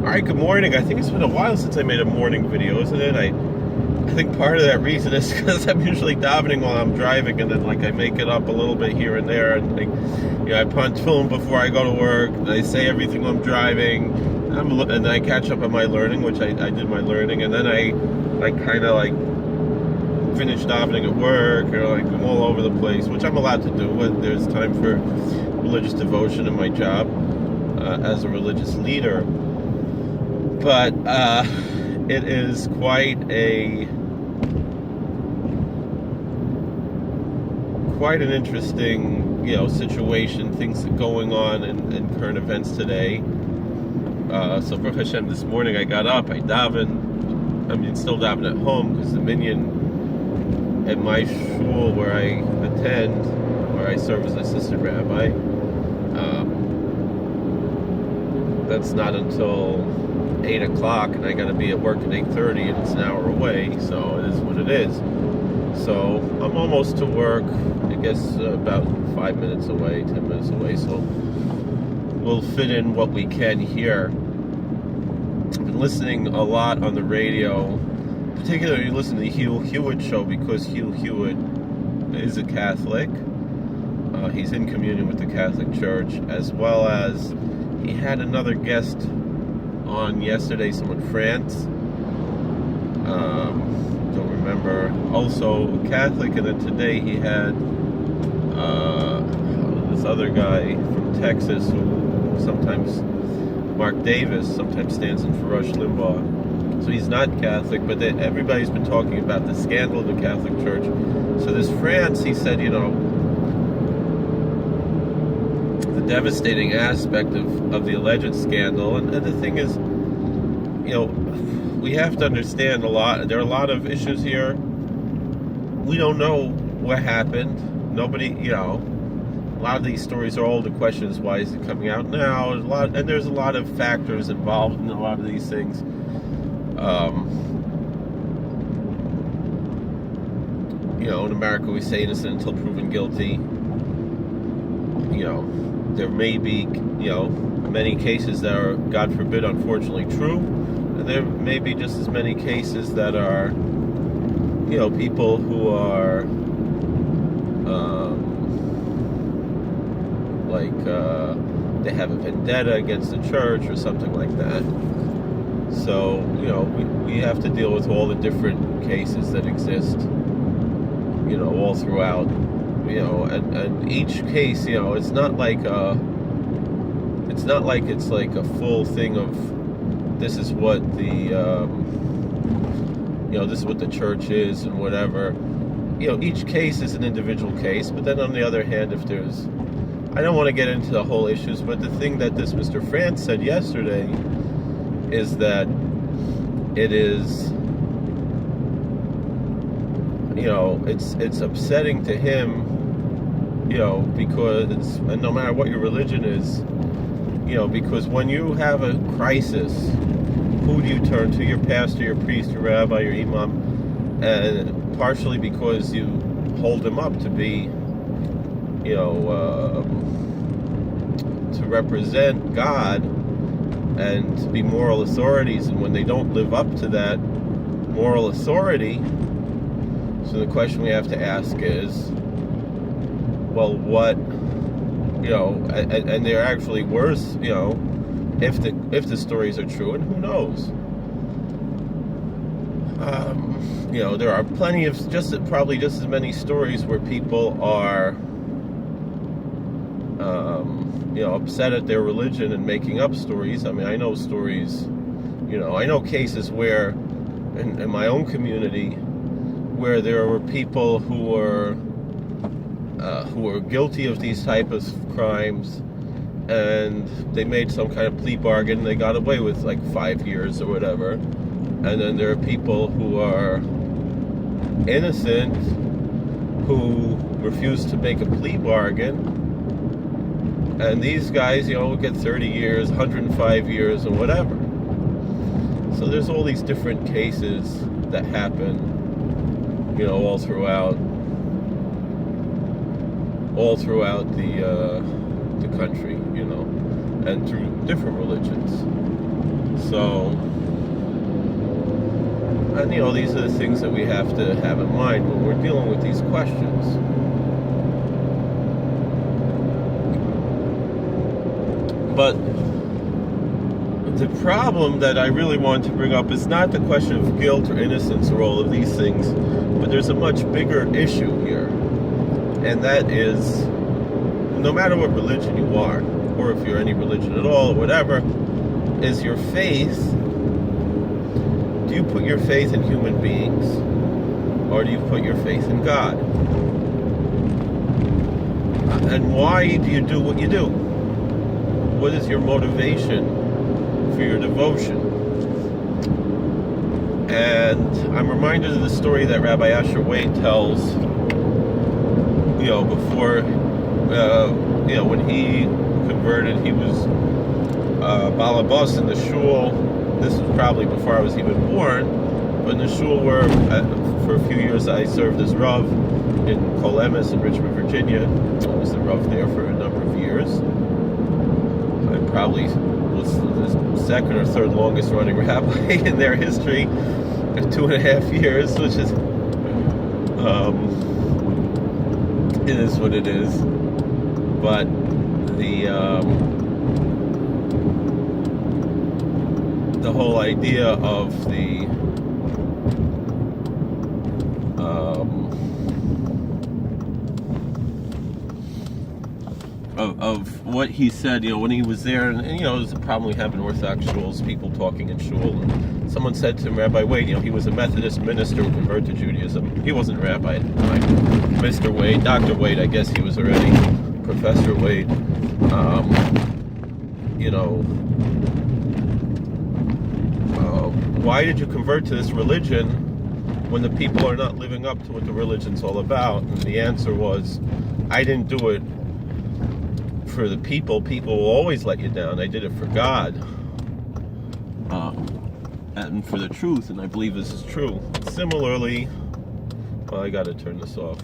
Alright, good morning. I think it's been a while since I made a morning video, isn't it? I think part of that reason is because I'm usually davening while I'm driving, and then I make it up a little bit here and there, and I punch film before I go to work, and I say everything while I'm driving, and then I catch up on my learning, which I did my learning, and then I kind of finish davening at work, or I'm all over the place, which I'm allowed to do when there's time for religious devotion in my job as a religious leader. But it is quite an interesting, situation, things going on in current events today. So Baruch Hashem, this morning I got up, I davened. Still davened at home, because the minyan at my shul where I attend, where I serve as assistant rabbi, that's not until 8 o'clock, and I got to be at work at 8:30, and it's an hour away, so it is what it is. So I'm almost to work, I guess about 5 minutes away, 10 minutes away, so we'll fit in what we can here. I've been listening a lot on the radio, particularly listening to the Hugh Hewitt show, because Hugh Hewitt is a Catholic. He's in communion with the Catholic Church, as well as he had another guest on yesterday, someone France. Don't remember. Also Catholic, and then today he had this other guy from Texas who sometimes, Mark Davis, sometimes stands in for Rush Limbaugh. So he's not Catholic, but everybody's been talking about the scandal in the Catholic Church. So this France, he said, the devastating aspect of the alleged scandal, and the thing is, we have to understand there are a lot of issues here. We don't know what happened. Nobody, a lot of these stories are old. The question is, why is it coming out now? There's a lot of factors involved in a lot of these things. In America we say innocent until proven guilty. There may be, many cases that are, God forbid, unfortunately true, and there may be just as many cases that are, people who are, they have a vendetta against the church or something like that. So, we have to deal with all the different cases that exist, all throughout. And each case, it's not like it's like a full thing of this is what the this is what the church is and whatever. Each case is an individual case, but then on the other hand, if there's, I don't want to get into the whole issues, but the thing that this Mr. France said yesterday is that it is, it's upsetting to him, because, and no matter what your religion is, because when you have a crisis, who do you turn to? Your pastor, your priest, your rabbi, your imam, and partially because you hold them up to be, to represent God and to be moral authorities, and when they don't live up to that moral authority, so the question we have to ask is, well, what, and they're actually worse, if the stories are true, and who knows? There are plenty of, probably just as many stories where people are, upset at their religion and making up stories. I know stories, I know cases where, in my own community, where there were people who were guilty of these type of crimes, and they made some kind of plea bargain, and they got away with 5 years or whatever. And then there are people who are innocent who refuse to make a plea bargain, and these guys, will get 30 years, 105 years, and whatever. So there's all these different cases that happen, all throughout the country, and through different religions. So, and these are the things that we have to have in mind when we're dealing with these questions. But the problem that I really want to bring up is not the question of guilt or innocence or all of these things, but there's a much bigger issue here. And that is, no matter what religion you are, or if you're any religion at all, or whatever, is your faith, do you put your faith in human beings? Or do you put your faith in God? And why do you do what you do? What is your motivation for your devotion? And I'm reminded of the story that Rabbi Asher Wade tells, before, when he converted, he was balabas in the shul. This was probably before I was even born, but in the shul where for a few years I served as Rav in Kol Emes in Richmond, Virginia. I was the Rav there for a number of years. I probably was the second or third longest running rabbi in their history at 2.5 years, which is it is what it is. But the whole idea of of what he said, when he was there, and it was a problem we have in Orthodox shuls, people talking in shul, and someone said to him, Rabbi Wade, he was a Methodist minister who converted to Judaism. He wasn't a rabbi at the time. Mr. Wade, Dr. Wade, I guess he was already, Professor Wade, why did you convert to this religion when the people are not living up to what the religion's all about? And the answer was, I didn't do it for the people. People will always let you down. I did it for God and for the truth, and I believe this is true. Similarly, well, I gotta turn this off.